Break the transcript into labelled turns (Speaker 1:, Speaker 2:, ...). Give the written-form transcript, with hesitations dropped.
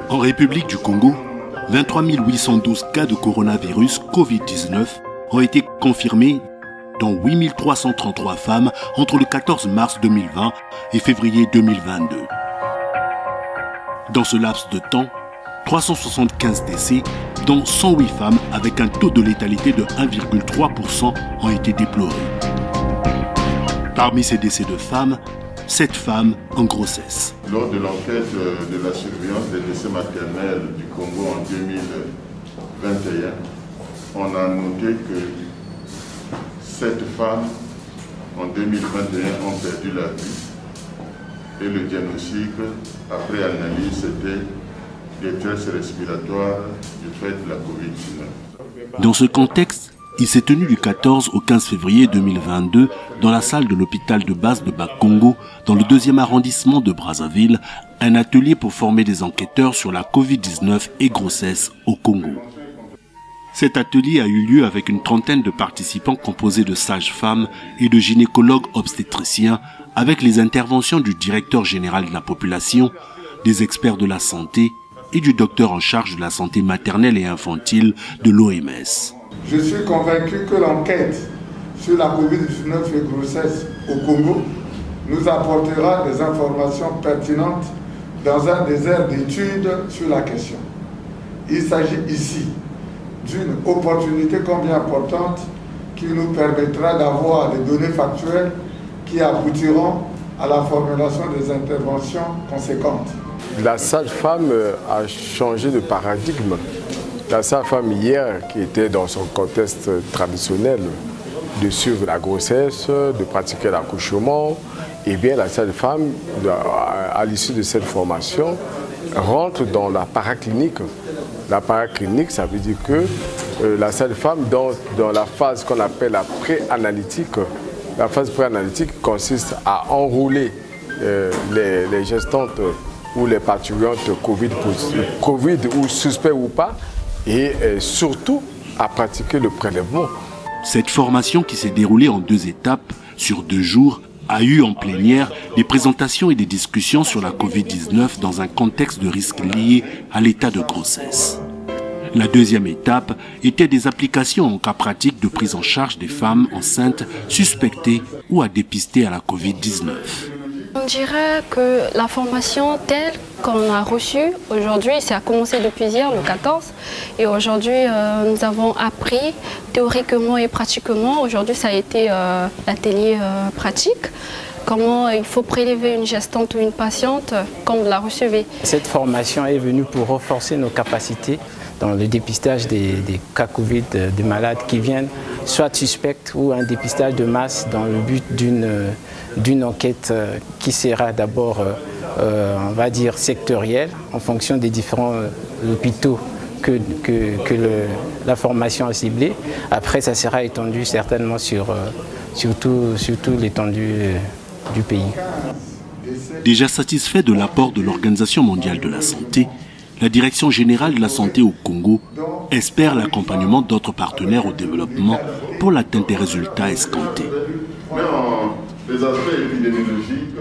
Speaker 1: En République du Congo, 23 812 cas de coronavirus Covid-19 ont été confirmés, dont 8 333 femmes entre le 14 mars 2020 et février 2022. Dans ce laps de temps, 375 décès, dont 108 femmes avec un taux de létalité de 1,3% ont été déplorés. Parmi ces décès de femmes, 7 femmes en grossesse.
Speaker 2: Lors de l'enquête de la surveillance des décès maternels du Congo en 2021, on a noté que 7 femmes en 2021 ont perdu la vie. Et le diagnostic, après analyse, c'était détresse respiratoire du fait de la Covid-19.
Speaker 1: Dans ce contexte, il s'est tenu du 14 au 15 février 2022 dans la salle de l'hôpital de base de Bakongo, dans le 2e arrondissement de Brazzaville, un atelier pour former des enquêteurs sur la Covid-19 et grossesse au Congo. Cet atelier a eu lieu avec une trentaine de participants composés de sages-femmes et de gynécologues obstétriciens, avec les interventions du directeur général de la population, des experts de la santé et du docteur en charge de la santé maternelle et infantile de l'OMS.
Speaker 3: Je suis convaincu que l'enquête sur la Covid-19 et grossesse au Congo nous apportera des informations pertinentes dans un désert d'études sur la question. Il s'agit ici d'une opportunité combien importante qui nous permettra d'avoir des données factuelles qui aboutiront à la formulation des interventions conséquentes.
Speaker 4: La sage-femme a changé de paradigme. La sage-femme hier, qui était dans son contexte traditionnel de suivre la grossesse, de pratiquer l'accouchement, eh bien la sage-femme, à l'issue de cette formation, rentre dans la paraclinique. La paraclinique, ça veut dire que la sage-femme, dans la phase qu'on appelle la pré-analytique, la phase pré-analytique consiste à enrouler les gestantes ou les parturientes Covid ou suspect ou pas, et surtout à pratiquer le prélèvement.
Speaker 1: Cette formation, qui s'est déroulée en 2 étapes sur 2 jours, a eu en plénière des présentations et des discussions sur la Covid-19 dans un contexte de risque lié à l'état de grossesse. La 2e étape était des applications en cas pratique de prise en charge des femmes enceintes suspectées ou à dépister à la Covid-19.
Speaker 5: On dirait que la formation telle qu'on a reçue aujourd'hui, ça a commencé depuis hier, le 14, et aujourd'hui nous avons appris théoriquement et pratiquement. Aujourd'hui ça a été l'atelier pratique, comment il faut prélever une gestante ou une patiente quand vous la recevez.
Speaker 6: Cette formation est venue pour renforcer nos capacités dans le dépistage des cas Covid de malades qui viennent soit suspects ou un dépistage de masse dans le but d'une enquête qui sera d'abord, on va dire, sectorielle en fonction des différents hôpitaux que la formation a ciblé. Après, ça sera étendu certainement sur tout l'étendue du pays.
Speaker 1: Déjà satisfait de l'apport de l'Organisation mondiale de la santé, la Direction générale de la santé au Congo espère l'accompagnement d'autres partenaires au développement pour l'atteinte des résultats escomptés.
Speaker 2: Mais les aspects épidémiologiques